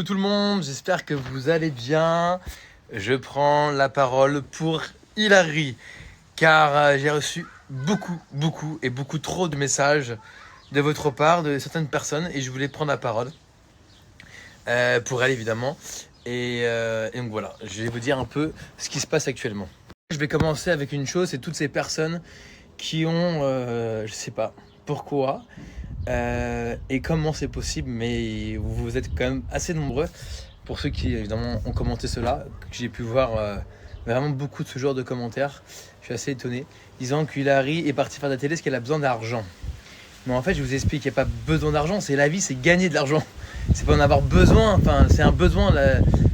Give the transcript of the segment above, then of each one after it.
tout le monde, j'espère que vous allez bien. Je prends la parole pour Hilary, car j'ai reçu beaucoup trop de messages de votre part, de certaines personnes, et je voulais prendre la parole pour elle évidemment. Et donc voilà, je vais vous dire un peu ce qui se passe actuellement. Je vais commencer avec une chose, c'est toutes ces personnes qui ont, je sais pas pourquoi, et comment c'est possible, mais vous êtes quand même assez nombreux. Pour ceux qui évidemment ont commenté cela, que j'ai pu voir vraiment beaucoup de ce genre de commentaires, je suis assez étonné, disant qu'Hilary est partie faire de la télé parce qu'elle a besoin d'argent. Mais en fait, je vous explique, il n'y a pas besoin d'argent, c'est la vie, c'est gagner de l'argent. C'est pas en avoir besoin, enfin, c'est un besoin,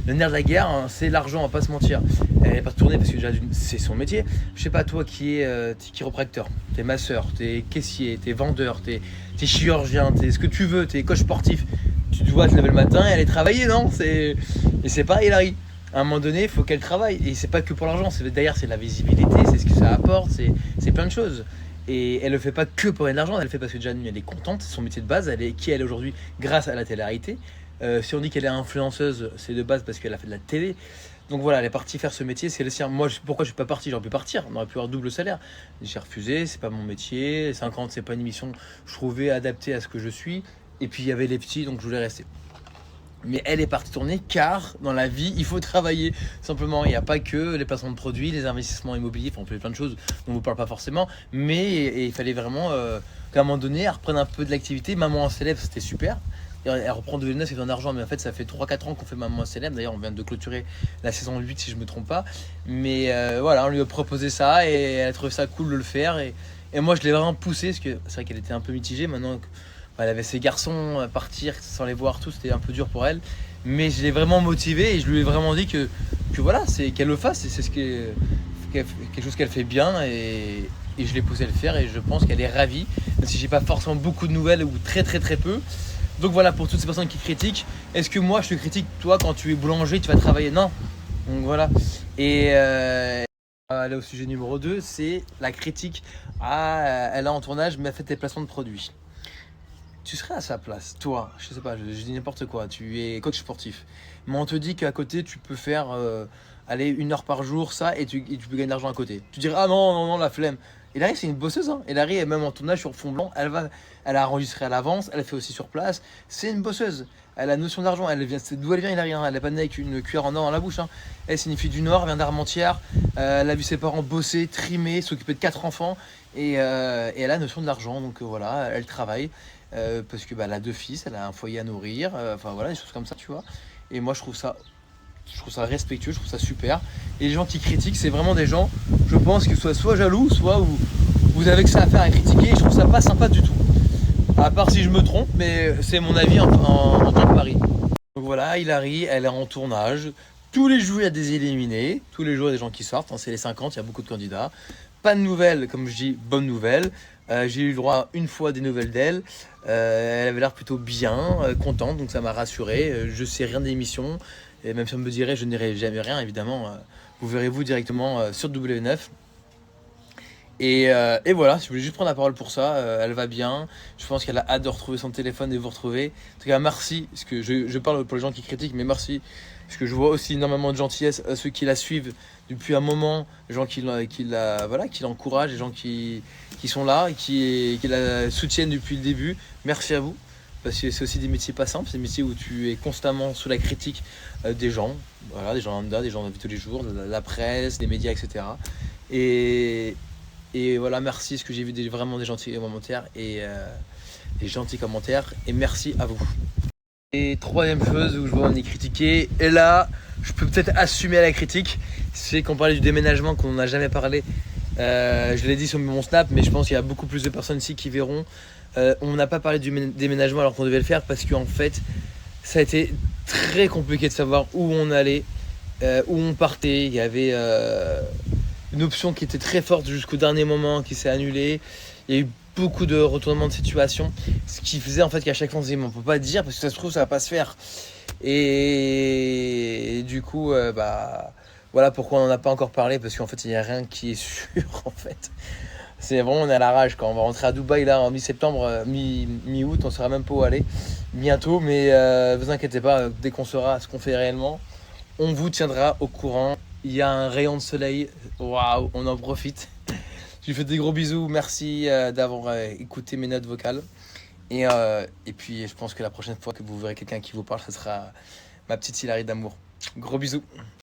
le nerf de la guerre, hein, c'est l'argent, on va pas se mentir. Elle n'est pas tournée parce que déjà, c'est son métier. Je sais pas, toi qui es chiropracteur, t'es masseur, t'es caissier, t'es vendeur, t'es chirurgien, t'es ce que tu veux, t'es coach sportif. Tu dois te lever le matin et aller travailler, non? Et c'est pareil, Hilary. À un moment donné, il faut qu'elle travaille. Et c'est pas que pour l'argent, d'ailleurs, c'est la visibilité, c'est ce que ça apporte, c'est plein de choses. Et elle le fait pas que pour gagner de l'argent, elle le fait parce que déjà, elle est contente, c'est son métier de base, elle est qui elle est aujourd'hui grâce à la télé-réalité. Si on dit qu'elle est influenceuse, c'est de base parce qu'elle a fait de la télé. Donc voilà, elle est partie faire ce métier, c'est le sien. Moi, pourquoi je suis pas parti? J'aurais pu partir, on aurait pu avoir double salaire. J'ai refusé, c'est pas mon métier. 50, c'est pas une émission que je trouvais adaptée à ce que je suis. Et puis il y avait les petits, donc je voulais rester. Mais elle est partie tourner car dans la vie, il faut travailler. Simplement, il n'y a pas que les placements de produits, les investissements immobiliers, enfin, on fait plein de choses dont on ne vous parle pas forcément. Mais il fallait vraiment qu'à un moment donné, elle reprenne un peu de l'activité. Maman en célèbre, c'était super. Elle reprend de l'ENS et besoin d'argent, mais en fait, ça fait 3-4 ans qu'on fait Maman célèbre. D'ailleurs, on vient de clôturer la saison 8, si je ne me trompe pas. Mais voilà, on lui a proposé ça et elle a trouvé ça cool de le faire. Et moi, je l'ai vraiment poussé parce que c'est vrai qu'elle était un peu mitigée. Maintenant, elle avait ses garçons à partir sans les voir tous, c'était un peu dur pour elle. Mais je l'ai vraiment motivée et je lui ai vraiment dit que voilà, c'est qu'elle le fasse. Et c'est quelque chose qu'elle fait bien et je l'ai poussé à le faire et je pense qu'elle est ravie. Même si j'ai pas forcément beaucoup de nouvelles ou très peu. Donc voilà, pour toutes ces personnes qui critiquent, est-ce que moi je te critique, toi quand tu es boulanger, tu vas travailler? Non. Donc voilà. Et aller au sujet numéro 2, c'est la critique. Ah, elle est en tournage, mais elle fait des placements de produits. Tu serais à sa place, toi, je sais pas, je dis n'importe quoi, tu es coach sportif, mais on te dit qu'à côté tu peux faire aller 1 heure par jour, ça, et tu peux gagner de l'argent à côté. Tu dirais, ah non, la flemme. Hilary, c'est une bosseuse, hein. Hilary est même en tournage sur fond blanc, elle a enregistré à l'avance, elle fait aussi sur place, c'est une bosseuse. Elle a notion d'argent, c'est d'où elle vient, Hilary, hein. Elle n'est pas née avec une cuillère en or dans la bouche, hein. Elle, c'est une fille du Nord, elle vient d'Armentières, elle a vu ses parents bosser, trimer, s'occuper de 4 enfants, et elle a notion de l'argent, donc voilà, elle travaille. Parce que elle a 2 fils, elle a un foyer à nourrir, enfin voilà, des choses comme ça, tu vois. Et moi je trouve ça respectueux, je trouve ça super. Et les gens qui critiquent, c'est vraiment des gens, je pense, qu'ils soient soit jaloux, soit vous avez que ça à faire à critiquer, et je trouve ça pas sympa du tout. À part si je me trompe, mais c'est mon avis en tant que mari. Donc voilà, Hilary, elle est en tournage. Tous les jours, il y a des éliminés. Tous les jours, il y a des gens qui sortent. C'est les 50, il y a beaucoup de candidats. Pas de nouvelles, comme je dis, bonne nouvelle. J'ai eu le droit une fois des nouvelles d'elle. Elle avait l'air plutôt bien, contente, donc ça m'a rassuré. Je sais rien d'émission. Et même si on me dirait, je n'irai jamais rien, évidemment. Vous verrez vous directement sur W9. Et voilà, je voulais juste prendre la parole pour ça. Elle va bien. Je pense qu'elle a hâte de retrouver son téléphone et de vous retrouver. En tout cas, merci. Parce que je parle pour les gens qui critiquent, mais merci. Parce que je vois aussi énormément de gentillesse à ceux qui la suivent depuis un moment. Les gens qui l'encouragent, les gens qui sont là, qui la soutiennent depuis le début. Merci à vous. Parce que c'est aussi des métiers pas simples. C'est des métiers où tu es constamment sous la critique des gens. Voilà, des gens lambda, des gens de la vie de tous les jours, de la presse, des médias, etc. Et voilà, merci, parce que j'ai vu vraiment des gentils commentaires et des gentils commentaires. Et merci à vous. Et troisième chose où je vois on est critiqué, et là, je peux peut-être assumer la critique, c'est qu'on parlait du déménagement qu'on n'a jamais parlé. Je l'ai dit sur mon snap, mais je pense qu'il y a beaucoup plus de personnes ici qui verront. On n'a pas parlé du déménagement alors qu'on devait le faire parce qu'en fait, ça a été très compliqué de savoir où on allait, où on partait. Il y avait une option qui était très forte jusqu'au dernier moment qui s'est annulée. Il y a eu beaucoup de retournements de situation, ce qui faisait en fait qu'à chaque fois on se disait mais on peut pas dire parce que ça se trouve ça va pas se faire. Et du coup voilà pourquoi on n'en a pas encore parlé, parce qu'en fait il n'y a rien qui est sûr en fait. C'est vraiment, on est à la rage quand on va rentrer à Dubaï là en mi-septembre, mi-août, on saura même pas où aller bientôt. Mais vous inquiétez pas, dès qu'on saura ce qu'on fait réellement, on vous tiendra au courant. Il y a un rayon de soleil, waouh, on en profite. Je vous fais des gros bisous, merci d'avoir écouté mes notes vocales. Et puis je pense que la prochaine fois que vous verrez quelqu'un qui vous parle, ce sera ma petite Hilary d'amour. Gros bisous.